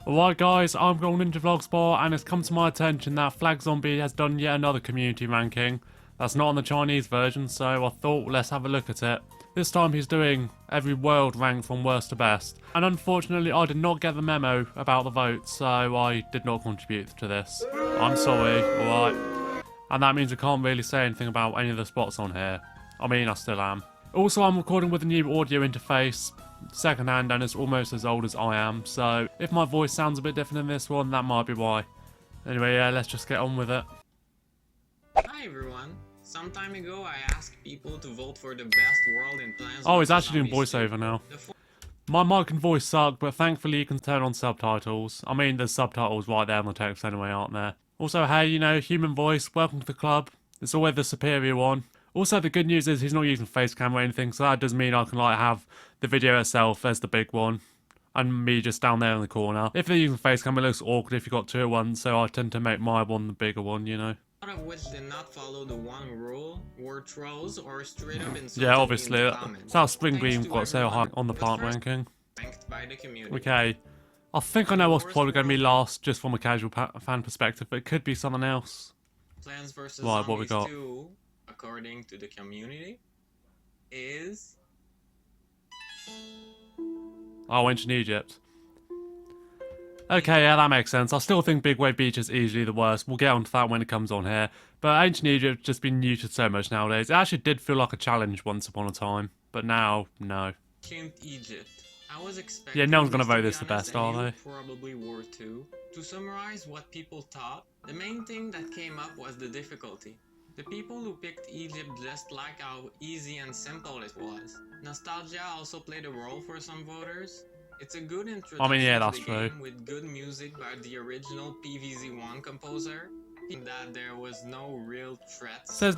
Alright guys, I'm Golden into Vlogspot and it's come to my attention that Flag Zombie has done yet another community ranking. That's not on the Chinese version, so I thought let's have a look at it. This time he's doing every world rank from worst to best. And unfortunately I did not get the memo about the votes, so I did not contribute to this. I'm sorry, alright. And that means I can't really say anything about any of the spots on here. I mean, I still am. Also, I'm recording with a new audio interface, secondhand, and it's almost as old as I am, so if my voice sounds a bit different in this one, that might be why. Anyway, yeah, let's just get on with it. Hi everyone. Some time ago I asked people to vote for the best world in Plants Oh, he's vs. actually doing Zombies 2. voiceover now. My mic and voice suck, but thankfully you can turn on subtitles. I mean, there's subtitles right there on the text anyway, aren't there? Also, hey, you know, human voice, welcome to the club. It's always the superior one. Also, the good news is he's not using face cam or anything, so that does mean I can like have the video itself as the big one, and me just down there in the corner. If they're using face cam, it looks awkward if you got two at once, so I tend to make my one the bigger one, you know. A lot of which did not follow the one rule, were trolls or straight up insulted Yeah, obviously, in the that's comments. how Spring Thanks Green to got so high everyone, on the but plant first ranking. ranked by the community. Okay, I think I know what's probably going to be last, just from a casual fan perspective, but it could be something else. Plants vs. Right, Zombies what we got? 2, according to the community, is... Oh, Ancient Egypt. Okay, yeah, that makes sense. I still think Big Wave Beach is easily the worst. We'll get onto that when it comes on here. But Ancient Egypt's just been neutered so much nowadays. It actually did feel like a challenge once upon a time. But now, no. Ancient Egypt. I was expecting Yeah, no one's gonna this to vote be this the honest, best, are and you they? probably were too. To summarize what people thought, the main thing that came up was the difficulty. The people who picked Egypt just liked how easy and simple it was. Nostalgia also played a role for some voters. It's a good introduction I mean, yeah, to that's the true. game with good music by the original PVZ composer. That there was no real threats. Says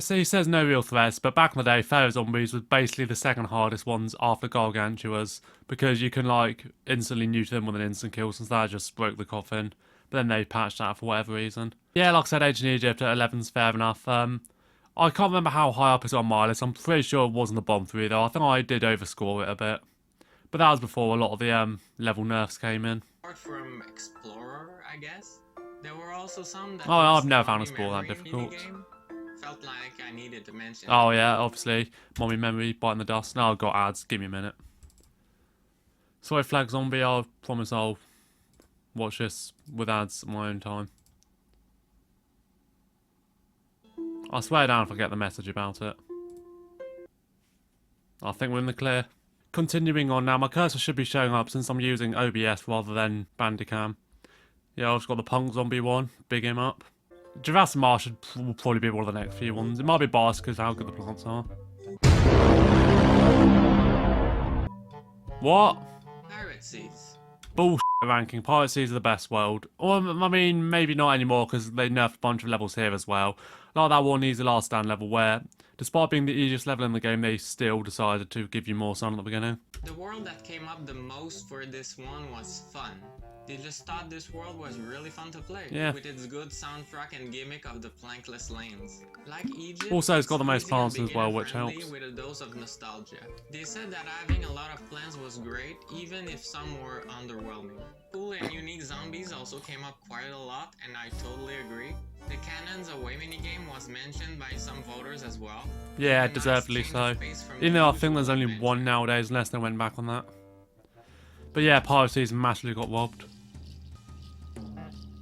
he says no real threats, but back in the day, Pharaoh Zombies was basically the second hardest ones after Gargantuas, because you can like instantly neuter them with an instant kill, since that just broke the coffin. But then they patched that for whatever reason. Yeah, like I said, Ancient Egypt at 11's fair enough. I can't remember how high up it's on my list. I'm pretty sure it wasn't the bomb 3 though. I think I did overscore it a bit. But that was before a lot of the level nerfs came in. Apart from Explorer, I guess. There were also some that Oh, I've was never found mommy Explorer that memory in the difficult. game. Felt like I needed to mention. Oh yeah, obviously. Mommy memory, biting the dust. Now I've got ads, give me a minute. Sorry Flag Zombie, I promise I'll watch this with ads at my own time. I'll swear down if I get the message about it. I think we're in the clear. Continuing on now, my cursor should be showing up since I'm using OBS rather than Bandicam. Yeah, I've just got the Punk Zombie one, big him up. Jurassic Marsh will probably be one of the next few ones. It might be biased because of how good the plants are. What? Pirate Seas. Bullshit ranking. Pirate Seas are the best world. Or, I mean, maybe not anymore because they nerfed a bunch of levels here as well. Like that one Easy Last Stand level where, despite being the easiest level in the game, they still decided to give you more sun at the beginning. The world that came up the most for this one was fun. They just thought this world was really fun to play, Yeah. with its good soundtrack and gimmick of the plankless lanes. Like Egypt, Also, it's got the most easy plants and as well, which beginner-friendly helps. with a dose of nostalgia. They said that having a lot of plants was great, even if some were underwhelming. Cool and unique zombies also came up quite a lot, and I totally agree. The Cannons Away minigame was mentioned by some voters as well. Yeah, A nice deservedly change so. of pace from Even the though I think usual there's only adventure. one nowadays, unless they went back on that. But yeah, Pirate Seas massively got robbed.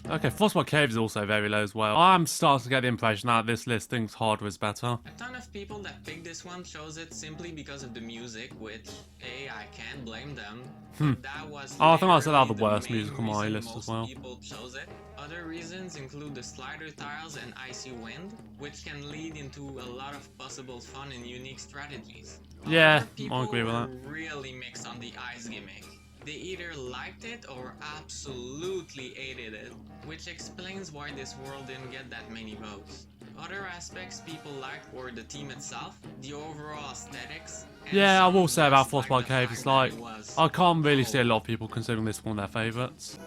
Okay, Frostbite Cave is also very low as well. I'm starting to get the impression that this list thinks hardware is better. A ton of people that picked this one chose it simply because of the music, which, hey, I can't blame them. That was Oh, I think I said that literally the worst main music on my reason list as most well. People chose it. Other reasons include the slider tiles and icy wind, which can lead into a lot of possible fun and unique strategies. Yeah, Other people I agree with were that. really mixed on the ice gimmick. They either liked it or absolutely hated it, which explains why this world didn't get that many votes. Other aspects people liked were the team itself, the overall aesthetics, and Yeah, I some will say about just liked Frostbite the Cave, fact it's that like, it was I can't really see a cold. lot of people considering this one their favourites.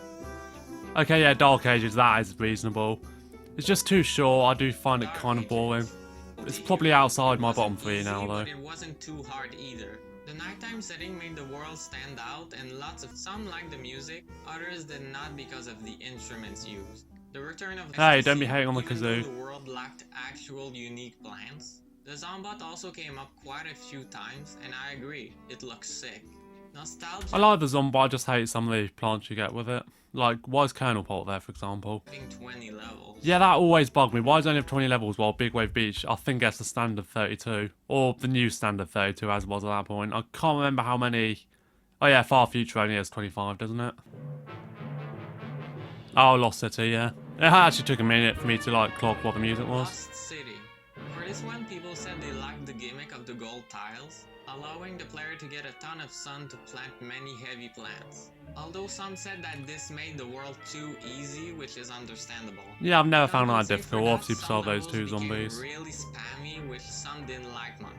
Okay, yeah, Dark Ages, that is reasonable. It's just too short, I do find it Dark kind of boring. Ages. It's The probably hero outside my wasn't bottom 3 easy, now though. But it wasn't too hard either. The nighttime setting made the world stand out, and some liked the music, others did not because of the instruments used. The return of Hey, STC, don't be hating on the even though kazoo. the world lacked actual unique plants. The Zombot also came up quite a few times, and I agree, it looks sick. Nostalgia. I like the zombie, I just hate some of the plants you get with it. Like, why is Kernel Pult there, for example? Having 20 levels. Yeah, that always bugged me. Why does it only have 20 levels while Big Wave Beach, I think, gets the standard 32? Or the new standard 32, as it was at that point. I can't remember how many... Oh yeah, Far Future only has 25, doesn't it? Oh, Lost City, yeah. It actually took a minute for me to, like, clock what the music was. Lost City. For this one, people said they liked the gimmick of the gold tiles, allowing the player to get a ton of sun to plant many heavy plants. Although some said that this made the world too easy, which is understandable. Yeah, I've never found that Compensate difficult. for that, Obviously, some besides those levels two became zombies. really spammy, which some didn't like much.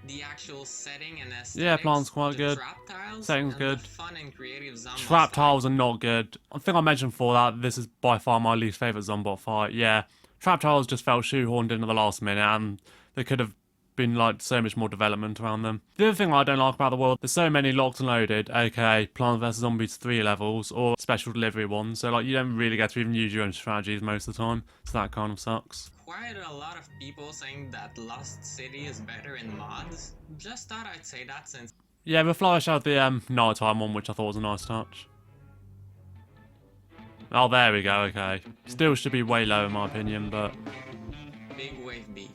The actual setting and aesthetics, Yeah, plants quite the good. trap tiles, Setting's and good. the fun and creative zombie Trap style. tiles are not good. I think I mentioned before that this is by far my least favourite Zombot fight. Yeah, trap tiles just felt shoehorned into the last minute, and there could have been like so much more development around them. The other thing I don't like about the world, there's so many locked and loaded, aka Plants vs Zombies 3 levels, or special delivery ones, so like you don't really get to even use your own strategies most of the time, so that kind of sucks. Quite a lot of people saying that Lost City is better in mods. Just thought I'd say that since Yeah, the Flourish had the nighttime one, which I thought was a nice touch. Oh, there we go, okay. Still should be way lower in my opinion, but... Big Wave Beach.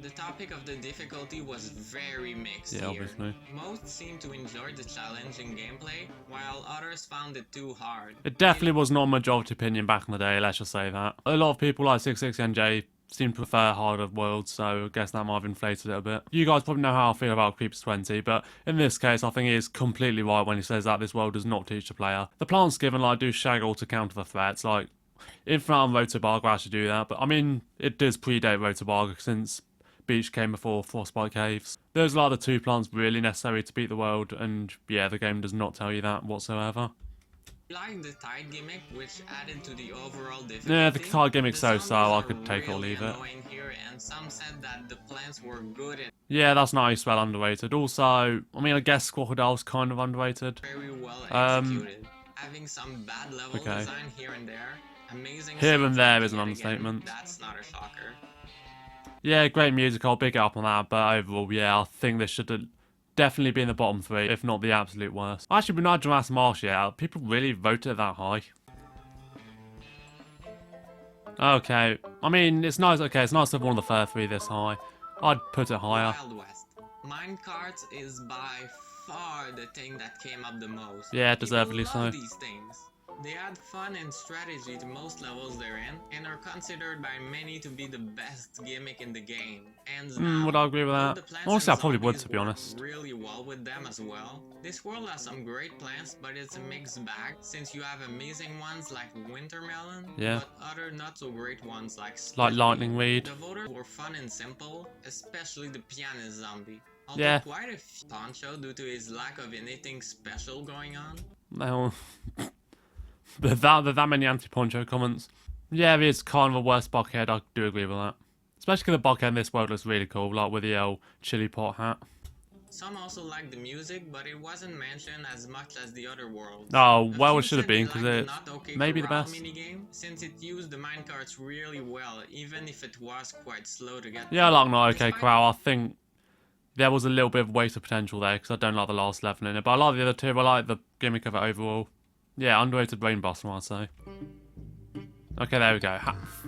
The topic of the difficulty was very mixed Yeah, here. obviously. Most seemed to enjoy the challenging gameplay, while others found it too hard. It definitely was not a majority opinion back in the day, let's just say that. A lot of people like 66NJ seem to prefer harder worlds, so I guess that might have inflated it a bit. You guys probably know how I feel about Creeps 20, but in this case I think he is completely right when he says that this world does not teach the player. The plants given like do shaggle to counter the threats, like Infinite and Rotobarg actually do that, but I mean it does predate Rotobarg since Beach came before Frostbite Caves. Those are like the two plants really necessary to beat the world, and yeah, the game does not tell you that whatsoever. Like the tide gimmick, which added to the overall difficulty. Yeah, the tide gimmick's the so-so, zombies I are could take or really leave it. annoying here, and some said that the plants were good and Yeah, that's not how you spell underrated. Also, I mean, I guess Crocodile's kind of underrated. very well executed. Having some bad level Okay. design here and there, amazing Here and soundtrack there is an yet again, understatement. that's not a shocker. Yeah, great music, I'll big it up on that, but overall, yeah, I think this should have definitely be in the bottom 3, if not the absolute worst. Actually, we're not Jurassic Marsh yet. People really voted it that high. Okay, I mean, it's nice, okay, it's nice to have one of the first 3 this high. I'd put it higher. Wild West. Minecarts is by far the thing that came up the most. Yeah, People deservedly love so. these things. They add fun and strategy to most levels they're in, and are considered by many to be the best gimmick in the game. Hands down. Would I agree with Though that? the plants Honestly, I and probably would, zombies to be work honest. really well with them as well. This world has some great plants, but it's a mixed bag, since you have amazing ones like Wintermelon, Yeah. but other not so great ones like Like Split Lightning Pea. Weed. The voters were fun and simple, especially the pianist zombie. Although Yeah. quite a poncho due to his lack of anything special going on. No. There's that many anti-poncho comments. Yeah, it is kind of a worse buckhead, I do agree with that. Especially because the buckhead in this world looks really cool, like with the old chili pot hat. Some also liked the music, but it wasn't mentioned as much as the other worlds. Oh, A well, few it should have said they been, because liked the it's Not Okay maybe the Corral best. minigame, since it used the minecarts really well, even if it was quite slow to get Yeah, I like Not Okay Despite- Corral. I think there was a little bit of waste of potential there, because I don't like the last level in it. But I like the other two, I like the gimmick of it overall. Yeah, underrated brain buster, I'd say. Okay, there we go.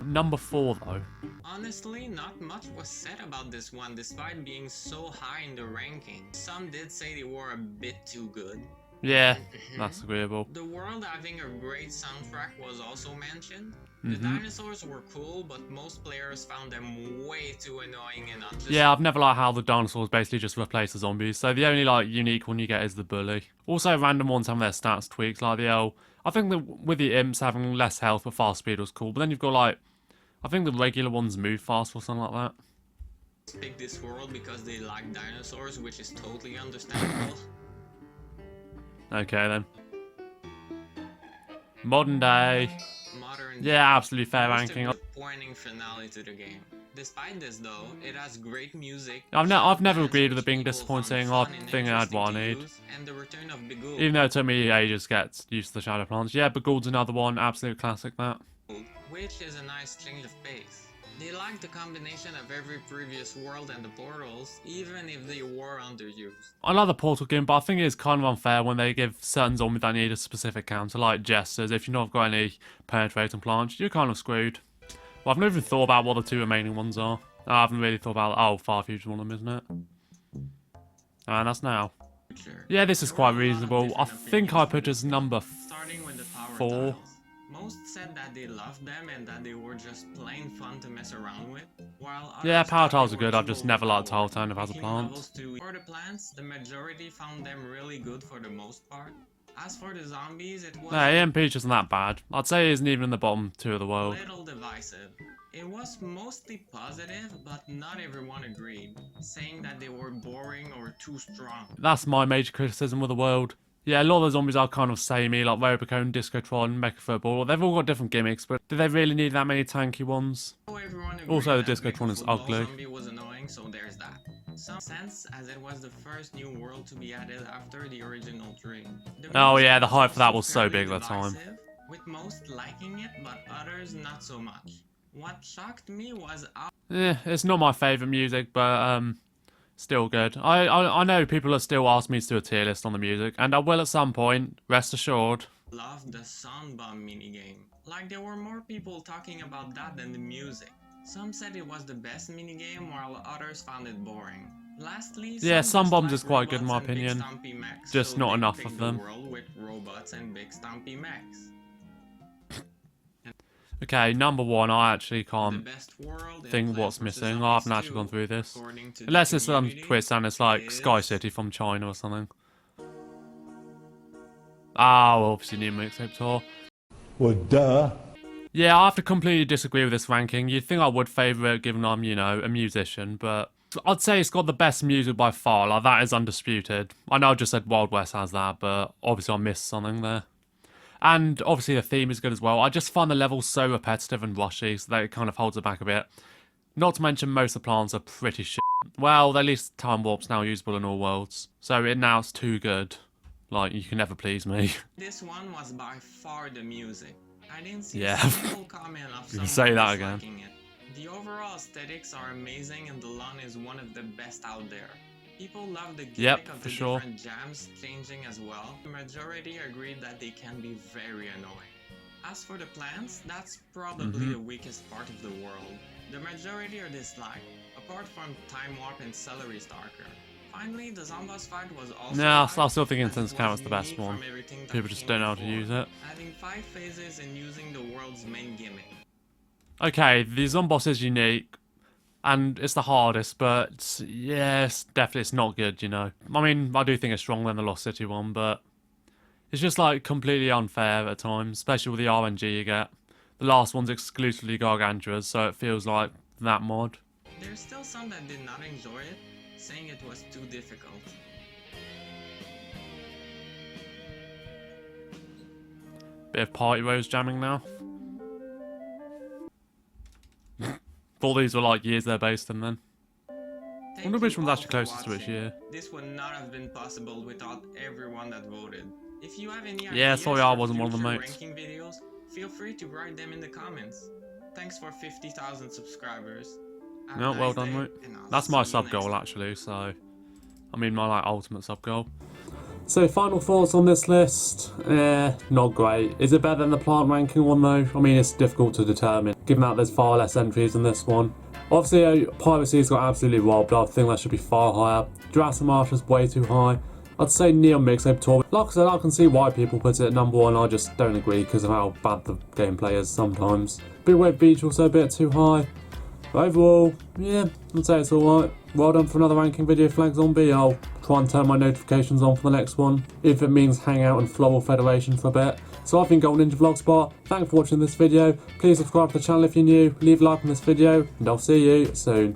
Number 4, though. Honestly, not much was said about this one despite being so high in the ranking. Some did say they were a bit too good. Yeah, that's agreeable. The world having a great soundtrack was also mentioned. The dinosaurs were cool, but most players found them way too annoying and unjustified. Yeah, I've never liked how the dinosaurs basically just replace the zombies, so the only like unique one you get is the bully. Also, random ones having their stats tweaked, like the I think with the imps having less health but fast speed was cool, but then you've got like, I think the regular ones move fast or something like that. Pick this world because they like dinosaurs, which is totally understandable. Okay then. Modern day. modern. Yeah, absolutely fair Most of ranking. the pointing finale to the game. Despite this though, it has great music. I've never plans agreed with which it being people disappointing. found I fun and think I had interesting what I to need. use, and the return of Bigul, Even though it took me ages to get used to the shadow plants. Yeah, Begould's another one, absolute classic that. which is a nice change of pace. They like the combination of every previous world and the portals, even if they were underused. I like the portal game, but I think it's kind of unfair when they give certain zombies that need a specific counter, like jesters. If you've not got any penetrating plants, you're kind of screwed. Well, I've never even thought about what the two remaining ones are. I haven't really thought about, oh, Far Future one of them, isn't it? And that's now. Yeah, this is quite reasonable. I think I put as number Starting with the power 4. tiles. Most said that they loved them and that they were just plain fun to mess around with, while others Yeah, power thought tiles they are were good. I've too just never liked tile overpowered, turn if it has a making plant. levels too. For the plants, the majority found them really good for the most part. As for the zombies, it was Yeah, EMP isn't that bad. I'd say it isn't even in the bottom 2 of the a world. little divisive. It was mostly positive, but not everyone agreed, saying that they were boring or too strong. That's my major criticism of the world. Yeah, a lot of the zombies are kind of samey, like Robocone, Discotron, Mecha Football. They've all got different gimmicks, but do they really need that many tanky ones? Everyone agreed Also, the that Discotron is Mecha Football ugly. Zombie was annoying, so there's that. Some sense as it was the first new world to be added after the original 3. Oh yeah, the hype for that was so big at the time. With most liking it, but others not so much. What shocked me was how It's not my favourite music, but still good. I know people are still asking me to do a tier list on the music, and I will at some point, rest assured. loved the sound bomb minigame. Like there were more people talking about that than the music. Some said it was the best minigame while others found it boring. Lastly, Yeah, Sun Bombs is quite good in my robots and big opinion. stompy mechs, Just so not they enough picked of the them. world with robots and big stompy mechs. Okay, number 1, I actually The can't best world in think Plants what's vs. missing. I haven't Zombies actually 2, gone through this. according to the Unless it's some community, twist and it's like is Sky City from China or something. Ah, well, obviously new mixtape tour. Well, duh. Yeah, I have to completely disagree with this ranking. You'd think I would favour it given I'm, you know, a musician, but I'd say it's got the best music by far. Like, that is undisputed. I know I just said Wild West has that, but obviously I missed something there. And obviously the theme is good as well. I just find the levels so repetitive and rushy, so that it kind of holds it back a bit. Not to mention most of the plants are pretty shit. Well, at least Time Warp's now usable in all worlds. So now it's too good. Like, you can never please me. This one was by far the music. I didn't see Yeah. a single comment of You can someone say that again. disliking it. The overall aesthetics are amazing and the lawn is one of the best out there. People love the gimmick of for the sure. different jams changing as well. The majority agreed that they can be very annoying. As for the plants, that's probably the weakest part of the world. The majority are disliked, apart from Time Warp and Celery Stalker. Finally, the Zomboss fight was also No, liked, I still think as Intense it Carrot's was the best unique one. from everything that People just came don't know how to before, use it. having 5 phases and using the world's main gimmick. Okay, the Zomboss is unique, and it's the hardest, but yes, definitely it's not good, you know. I mean, I do think it's stronger than the Lost City one, but it's just like completely unfair at times, especially with the RNG you get. The last one's exclusively Gargantuas, so it feels like that mod. There's still some that did not enjoy it, saying it was too difficult. Bit of Party Rose jamming now. Thought these were like years they're based in then. I wonder which one's actually closest to which year. This would not have been possible without everyone that voted. If you have any Yeah, ideas sorry I for wasn't one of them, future mates. ranking videos, feel free to write them in the comments. Thanks for 50,000 subscribers. Have a No, well nice done, day, mate. and I'll That's see my you sub next goal time. actually, so I mean my like ultimate sub goal. So final thoughts on this list, not great. Is it better than the plant ranking one though? I mean it's difficult to determine, given that there's far less entries in this one. Obviously Piracy's got absolutely robbed, I think that should be far higher. Jurassic Marsh is way too high. I'd say Neon Mixtape Tour. Like I said, I can see why people put it at number 1, I just don't agree because of how bad the gameplay is sometimes. Big Wave Beach also a bit too high. But overall, yeah, I'd say it's alright. Well done for another ranking video, Flag Zombie. I'll try and turn my notifications on for the next one, if it means hang out in Floral Federation for a bit. So I've been Golden Ninja Vlogspot, thanks for watching this video. Please subscribe to the channel if you're new, leave a like on this video, and I'll see you soon.